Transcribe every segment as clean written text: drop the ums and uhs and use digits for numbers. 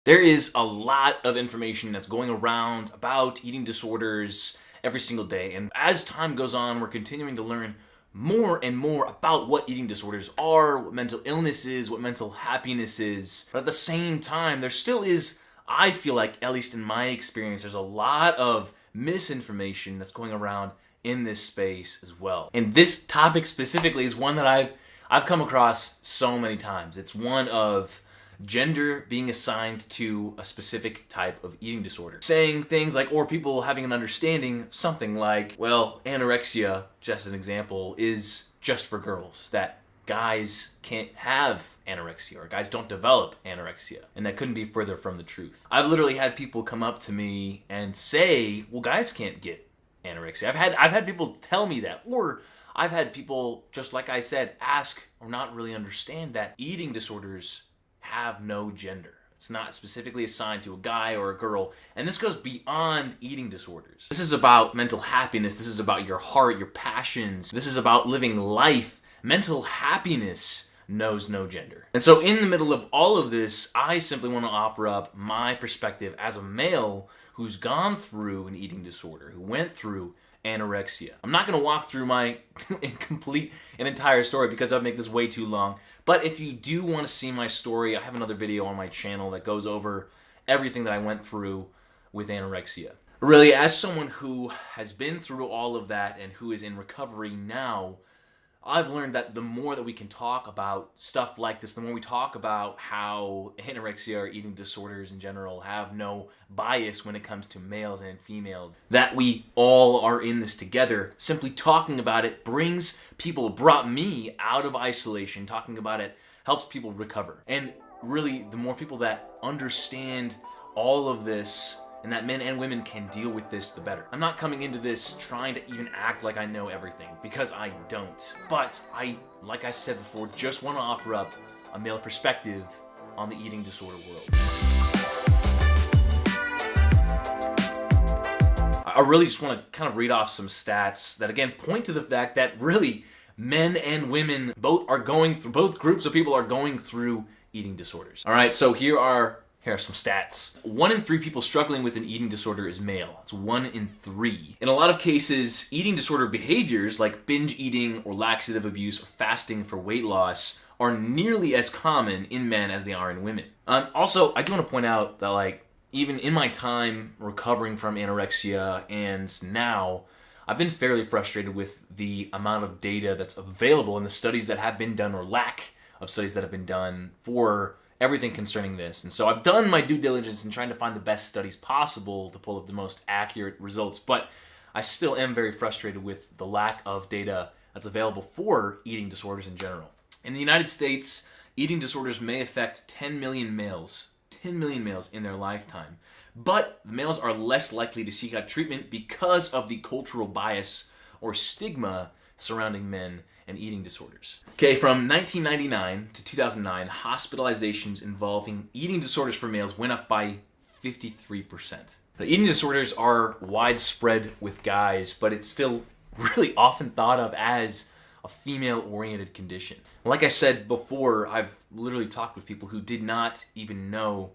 There is a lot of information that's going around about eating disorders every single day. And as time goes on, we're continuing to learn more and more about what eating disorders are, what mental illness is, what mental happiness is. But at the same time, there still is, I feel like, at least in my experience, there's a lot of misinformation that's going around in this space as well. And this topic specifically is one that I've come across so many times. It's one of gender being assigned to a specific type of eating disorder. Saying things like, or people having an understanding of something like, well, anorexia, just an example, is just for girls. That guys can't have anorexia, or guys don't develop anorexia. And that couldn't be further from the truth. I've literally had people come up to me and say, well, guys can't get anorexia. I've had people tell me that, or I've had people, just like I said, ask or not really understand that eating disorders have no gender. It's not specifically assigned to a guy or a girl, and this goes beyond eating disorders. This is about mental happiness. This is about your heart, your passions. This is about living life. Mental happiness knows no gender. And so in the middle of all of this, I simply want to offer up my perspective as a male who's gone through an eating disorder, who went through anorexia. I'm not going to walk through my entire story because I'd make this way too long. But if you do want to see my story, I have another video on my channel that goes over everything that I went through with anorexia. Really, as someone who has been through all of that and who is in recovery now, I've learned that the more that we can talk about stuff like this, the more we talk about how anorexia or eating disorders in general have no bias when it comes to males and females, that we all are in this together. Simply talking about it brought me out of isolation. Talking about it helps people recover. And really, the more people that understand all of this, and that men and women can deal with this, the better. I'm not coming into this trying to even act like I know everything, because I don't. But I, like I said before, just want to offer up a male perspective on the eating disorder world. I really just want to kind of read off some stats that, again, point to the fact that really men and women both groups of people are going through eating disorders. All right, so here are some stats. 1 in 3 people struggling with an eating disorder is male. It's 1 in 3. In a lot of cases, eating disorder behaviors like binge eating or laxative abuse or fasting for weight loss are nearly as common in men as they are in women. Also, I do want to point out that even in my time recovering from anorexia and now, I've been fairly frustrated with the amount of data that's available in the studies that have been done, or lack of studies that have been done for everything concerning this. And so I've done my due diligence in trying to find the best studies possible to pull up the most accurate results, but I still am very frustrated with the lack of data that's available for eating disorders in general. In the United States, eating disorders may affect 10 million males in their lifetime, but the males are less likely to seek out treatment because of the cultural bias or stigma surrounding men and eating disorders. Okay, from 1999 to 2009, hospitalizations involving eating disorders for males went up by 53%. Now, eating disorders are widespread with guys, but it's still really often thought of as a female-oriented condition. Like I said before, I've literally talked with people who did not even know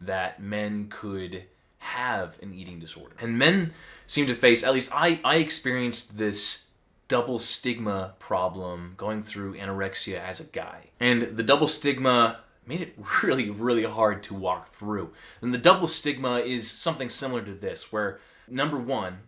that men could have an eating disorder. And men seem to face, at least I experienced this double stigma problem going through anorexia as a guy. And the double stigma made it really, really hard to walk through. And the double stigma is something similar to this, where number one,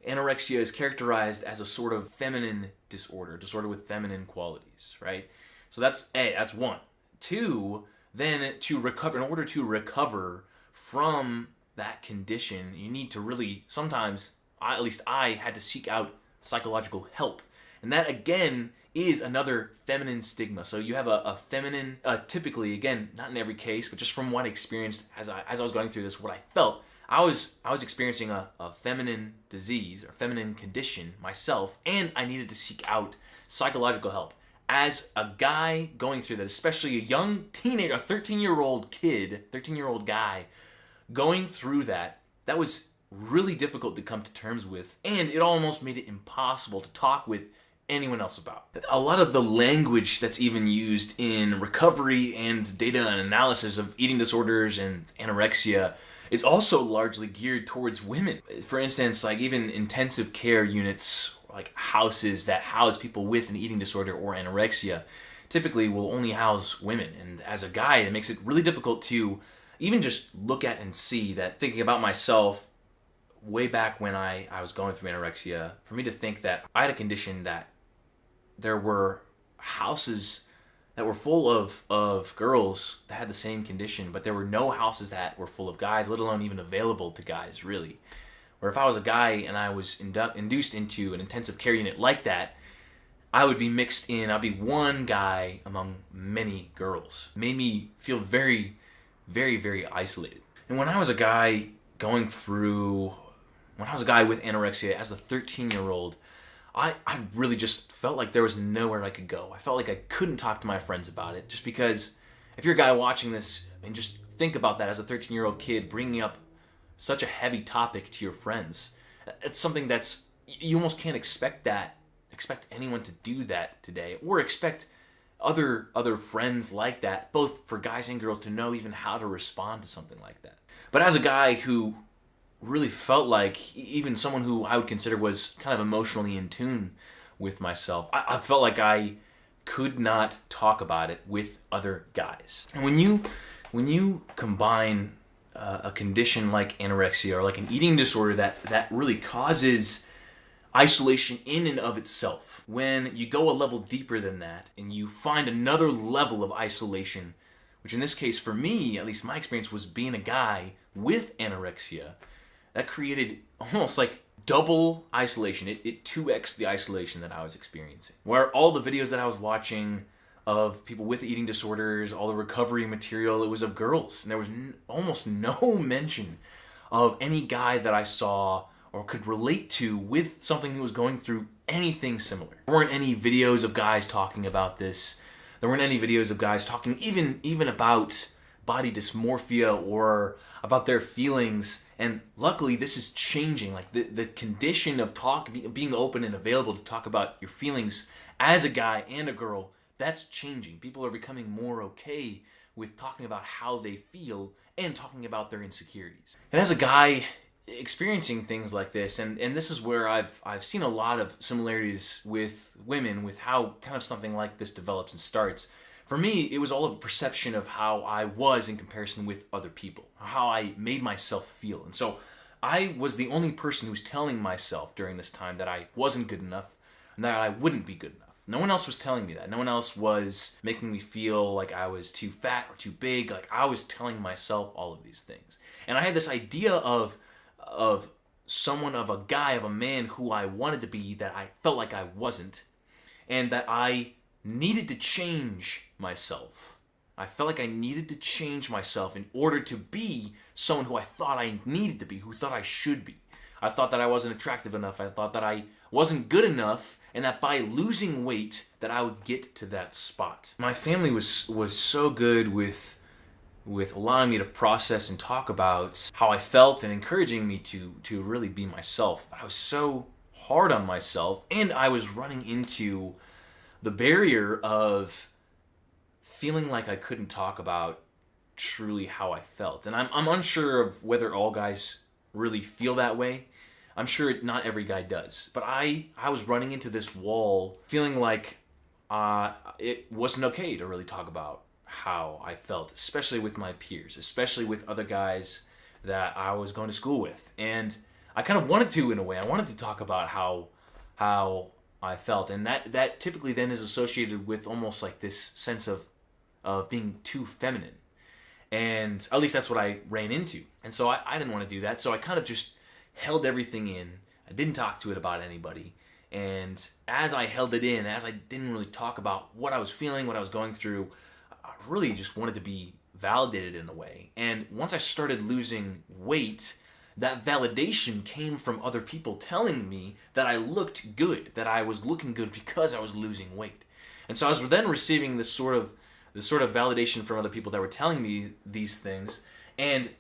anorexia is characterized as a sort of feminine disorder with feminine qualities, right? So that's one. Two, then in order to recover from that condition, you need to really, sometimes, at least I had to seek out psychological help. And that, again, is another feminine stigma. So you have a feminine, typically, again, not in every case, but just from what I experienced as I was going through this, what I felt, I was experiencing a feminine disease or feminine condition myself, and I needed to seek out psychological help. As a guy going through that, especially a young teenager, a 13-year-old guy going through that was really difficult to come to terms with, and it almost made it impossible to talk with anyone else about. A lot of the language that's even used in recovery and data and analysis of eating disorders and anorexia is also largely geared towards women. For instance, like even intensive care units, like houses that house people with an eating disorder or anorexia, typically will only house women. And as a guy, it makes it really difficult to even just look at and see that. Thinking about myself way back when I was going through anorexia, for me to think that I had a condition that there were houses that were full of girls that had the same condition, but there were no houses that were full of guys, let alone even available to guys, really. Or if I was a guy and I was induced into an intensive care unit like that, I would be mixed in. I'd be one guy among many girls. It made me feel very, very, very isolated. And when I was a guy with anorexia as a 13-year-old, I really just felt like there was nowhere I could go. I felt like I couldn't talk to my friends about it, just because if you're a guy watching this and just think about that as a 13-year-old kid bringing up such a heavy topic to your friends, it's something that's, you almost can't expect anyone to do that today, or expect other friends like that, both for guys and girls, to know even how to respond to something like that. But as a guy who really felt like, even someone who I would consider was kind of emotionally in tune with myself, I felt like I could not talk about it with other guys. And when you combine a condition like anorexia, or like an eating disorder that really causes isolation in and of itself, when you go a level deeper than that and you find another level of isolation, which in this case for me, at least my experience, was being a guy with anorexia, that created almost like double isolation. It 2x'd the isolation that I was experiencing. Where all the videos that I was watching of people with eating disorders, all the recovery material, it was of girls. And there was almost no mention of any guy that I saw or could relate to with something that was going through anything similar. There weren't any videos of guys talking about this. There weren't any videos of guys talking even about body dysmorphia or about their feelings. And luckily this is changing. Like the condition of being open and available to talk about your feelings as a guy and a girl, that's changing. People are becoming more okay with talking about how they feel and talking about their insecurities. And as a guy experiencing things like this, and this is where I've seen a lot of similarities with women, with how kind of something like this develops and starts. For me, it was all a perception of how I was in comparison with other people, how I made myself feel. And so I was the only person who was telling myself during this time that I wasn't good enough and that I wouldn't be good enough. No one else was telling me that. No one else was making me feel like I was too fat or too big. Like, I was telling myself all of these things. And I had this idea of someone, of a guy, of a man who I wanted to be, that I felt like I wasn't, and that I needed to change myself. I felt like I needed to change myself in order to be someone who I thought I needed to be, who thought I should be. I thought that I wasn't attractive enough. I thought that I wasn't good enough, and that by losing weight that I would get to that spot. My family was so good with allowing me to process and talk about how I felt and encouraging me to really be myself. But I was so hard on myself, and I was running into the barrier of feeling like I couldn't talk about truly how I felt. And I'm unsure of whether all guys really feel that way. I'm sure not every guy does. But I was running into this wall feeling like it wasn't okay to really talk about how I felt, especially with my peers, especially with other guys that I was going to school with. And I kind of wanted to, in a way. I wanted to talk about how I felt, and that typically then is associated with almost like this sense of being too feminine, and at least that's what I ran into. And so I didn't want to do that, so I kind of just held everything in. I didn't talk to it about anybody, and as I held it in, as I didn't really talk about what I was feeling, what I was going through, I really just wanted to be validated in a way. And once I started losing weight, that validation came from other people telling me that I looked good, that I was looking good because I was losing weight. And so I was then receiving this sort of validation from other people that were telling me these things, and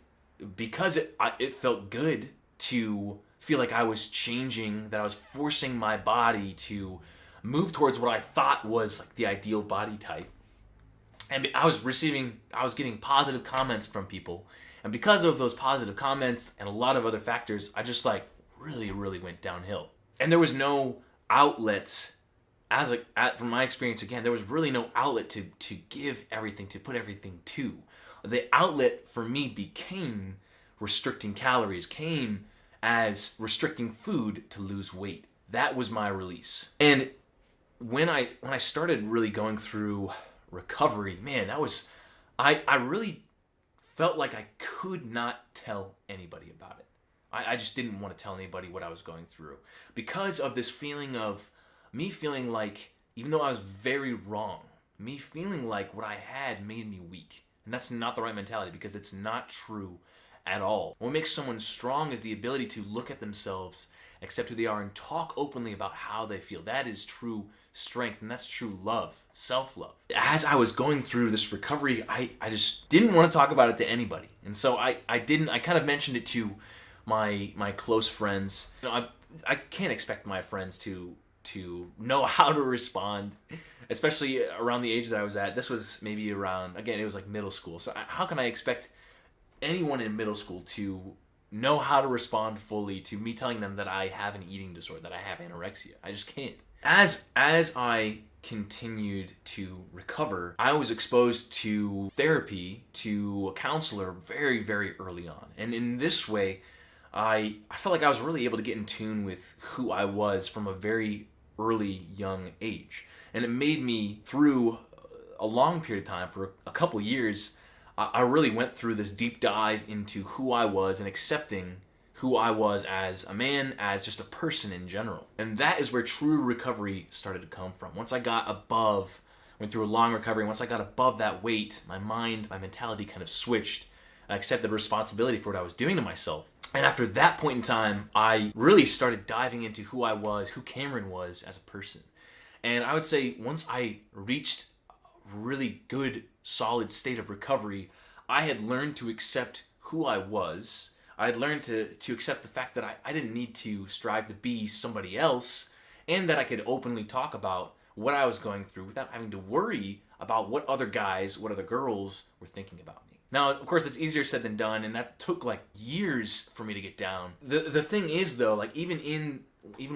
because it felt good to feel like I was changing, that I was forcing my body to move towards what I thought was like the ideal body type. And I was getting positive comments from people. And because of those positive comments and a lot of other factors, I just like really, really went downhill. And there was no outlet, from my experience again, there was really no outlet to give everything, to put everything to. The outlet for me became restricting calories, came as restricting food to lose weight. That was my release. And when I started really going through recovery, man, I really felt like I could not tell anybody about it. I just didn't want to tell anybody what I was going through because of this feeling of me feeling like, even though I was very wrong, me feeling like what I had made me weak. And that's not the right mentality, because it's not true at all. What makes someone strong is the ability to look at themselves, accept who they are, and talk openly about how they feel. That is true strength, and that's true love, self-love. As I was going through this recovery, I just didn't want to talk about it to anybody. And so I kind of mentioned it to my close friends. You know, I can't expect my friends to know how to respond, especially around the age that I was at. This was maybe around, again, it was like middle school. So how can I expect anyone in middle school to know how to respond fully to me telling them that I have an eating disorder, that I have anorexia? I just can't. As I continued to recover, I was exposed to therapy, to a counselor very, very early on. And in this way, I felt like I was really able to get in tune with who I was from a very early young age. And it made me, through a long period of time, for a couple years, I really went through this deep dive into who I was and accepting who I was as a man, as just a person in general. And that is where true recovery started to come from. Once I got above, went through a long recovery, once I got above that weight, my mind, my mentality kind of switched. I accepted responsibility for what I was doing to myself. And after that point in time, I really started diving into who I was, who Cameron was as a person. And I would say once I reached a really good, solid state of recovery, I had learned to accept who I was. I had learned to accept the fact that I didn't need to strive to be somebody else, and that I could openly talk about what I was going through without having to worry about what other guys, what other girls were thinking about me. Now, of course, it's easier said than done, and that took like years for me to get down. The thing is, though, like even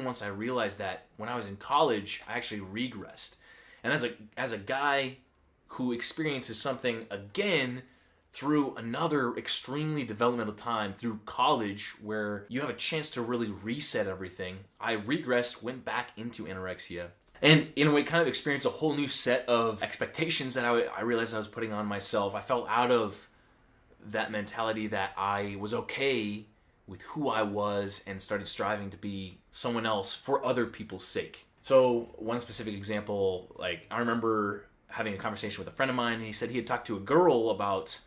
once I realized that, when I was in college, I actually regressed. And as a guy who experiences something again through another extremely developmental time, through college, where you have a chance to really reset everything, I regressed, went back into anorexia. And in a way, kind of experienced a whole new set of expectations that I realized I was putting on myself. I fell out of that mentality that I was okay with who I was and started striving to be someone else for other people's sake. So one specific example, like I remember having a conversation with a friend of mine, and he said he had talked to a girl about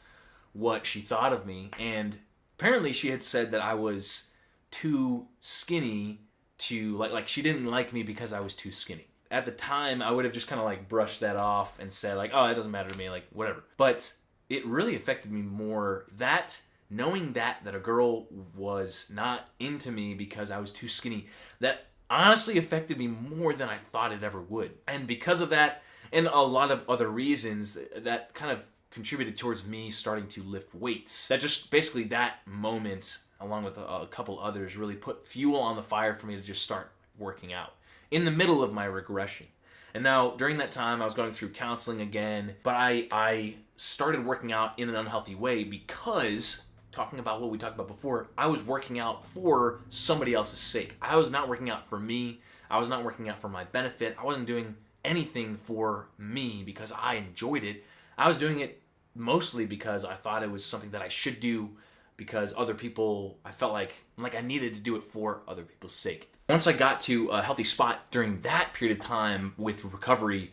what she thought of me, and apparently she had said that I was too skinny to, like she didn't like me because I was too skinny. At the time, I would have just kind of like brushed that off and said like, oh, it doesn't matter to me, like whatever. But it really affected me more, that knowing that a girl was not into me because I was too skinny, that honestly affected me more than I thought it ever would. And because of that, and a lot of other reasons, that kind of contributed towards me starting to lift weights. That just basically, that moment, along with a couple others, really put fuel on the fire for me to just start working out in the middle of my regression. And now, during that time, I was going through counseling again, but I started working out in an unhealthy way because, talking about what we talked about before, I was working out for somebody else's sake. I was not working out for me. I was not working out for my benefit. I wasn't doing anything for me because I enjoyed it. I was doing it mostly because I thought it was something that I should do, because other people, I felt like I needed to do it for other people's sake. Once I got to a healthy spot during that period of time with recovery,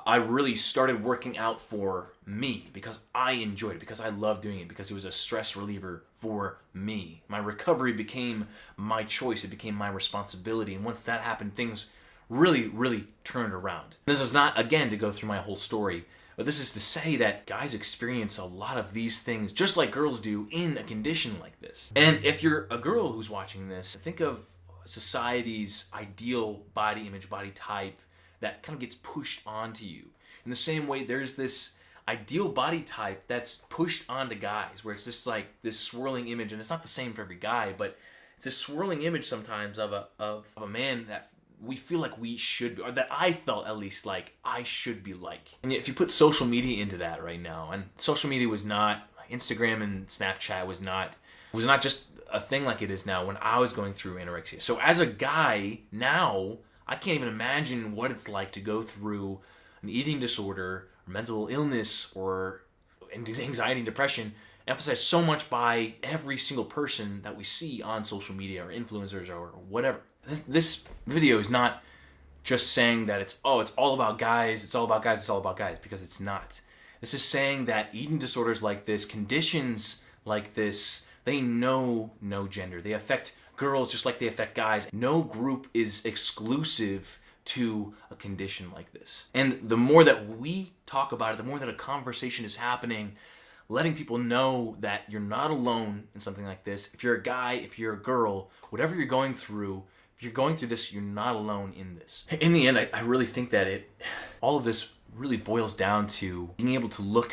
I really started working out for me because I enjoyed it, because I loved doing it, because it was a stress reliever for me. My recovery became my choice. It became my responsibility. And once that happened, things really, really turned around. This is not, again, to go through my whole story, but this is to say that guys experience a lot of these things just like girls do in a condition like this. And if you're a girl who's watching this, think of society's ideal body image, body type, that kind of gets pushed onto you. In the same way, there's this ideal body type that's pushed onto guys, where it's just like this swirling image, and it's not the same for every guy, but it's this swirling image sometimes of a man that we feel like we should be, or that I felt at least like I should be like. And yet if you put social media into that right now, and social media was not, Instagram and Snapchat was not just a thing like it is now when I was going through anorexia. So as a guy now, I can't even imagine what it's like to go through an eating disorder, or mental illness, or anxiety and depression, emphasized so much by every single person that we see on social media, or influencers, or whatever. This video is not just saying that it's all about guys, it's all about guys, because it's not. This is saying that eating disorders like this, conditions like this, they know no gender. They affect girls just like they affect guys. No group is exclusive to a condition like this. And the more that we talk about it, the more that a conversation is happening, letting people know that you're not alone in something like this. If you're a guy, if you're a girl, whatever you're going through, if you're going through this, you're not alone in this. In the end, I really think that all of this really boils down to being able to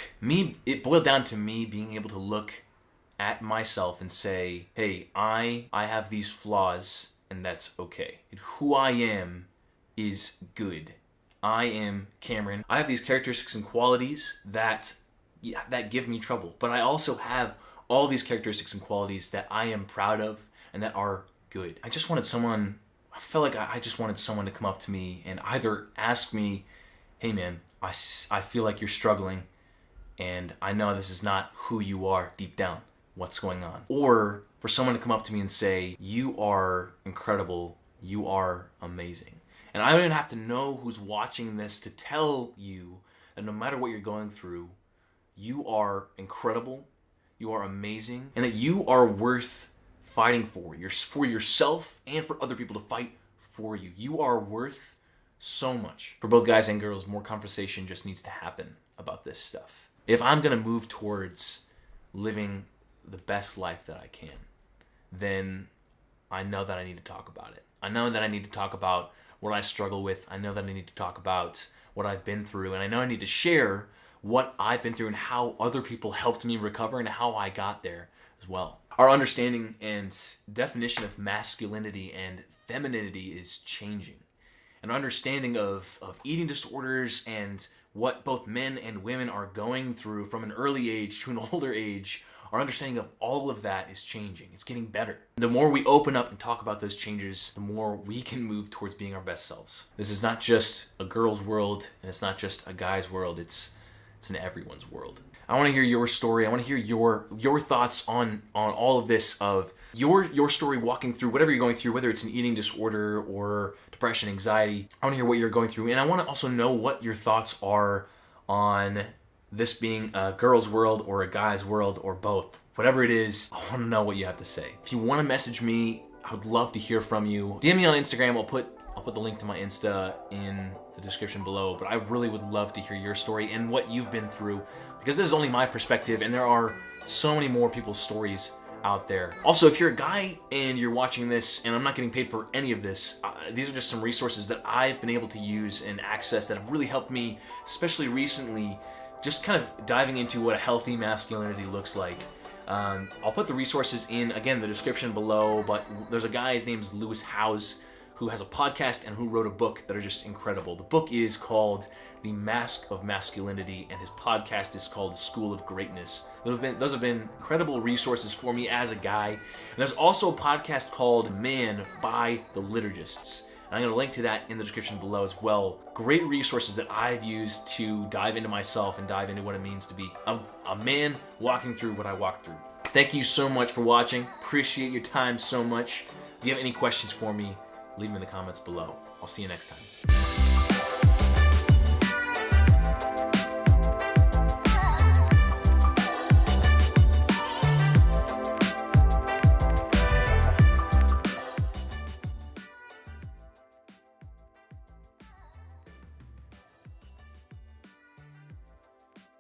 it boiled down to me being able to look at myself and say, hey, I have these flaws, and that's okay. And who I am is good. I am Cameron. I have these characteristics and qualities that give me trouble. But I also have all these characteristics and qualities that I am proud of and that are good. I just wanted someone to come up to me and either ask me, hey man, I feel like you're struggling, and I know this is not who you are deep down. What's going on? Or for someone to come up to me and say, you are incredible, you are amazing. And I don't even have to know who's watching this to tell you that no matter what you're going through, you are incredible, you are amazing, and that you are worth fighting for yourself and for other people to fight for you. You are worth so much. For both guys and girls, more conversation just needs to happen about this stuff. If I'm gonna move towards living the best life that I can, then I know that I need to talk about it. I know that I need to talk about what I struggle with. I know that I need to talk about what I've been through, and I know I need to share what I've been through and how other people helped me recover and how I got there as well. Our understanding and definition of masculinity and femininity is changing. An understanding of eating disorders and what both men and women are going through from an early age to an older age, our understanding of all of that is changing. It's getting better. The more we open up and talk about those changes, the more we can move towards being our best selves. This is not just a girl's world, and it's not just a guy's world. It's in everyone's world. I want to hear your story. I want to hear your thoughts on all of this, of your story walking through whatever you're going through, whether it's an eating disorder or depression, anxiety. I want to hear what you're going through, and I want to also know what your thoughts are on this being a girl's world or a guy's world or both. Whatever it is, I want to know what you have to say. If you want to message me, I would love to hear from you. DM me on Instagram. I'll put the link to my Insta in the description below, but I really would love to hear your story and what you've been through, because this is only my perspective and there are so many more people's stories out there. Also, if you're a guy and you're watching this, and I'm not getting paid for any of this, these are just some resources that I've been able to use and access that have really helped me, especially recently, just kind of diving into what a healthy masculinity looks like. I'll put the resources in, again, the description below, but there's a guy, his name's Lewis Howes, who has a podcast and who wrote a book that are just incredible. The book is called The Mask of Masculinity, and his podcast is called School of Greatness. Those have been incredible resources for me as a guy. And there's also a podcast called Man by the Liturgists. And I'm going to link to that in the description below as well. Great resources that I've used to dive into myself and dive into what it means to be a man walking through what I walked through. Thank you so much for watching. Appreciate your time so much. If you have any questions for me, leave them in the comments below. I'll see you next time.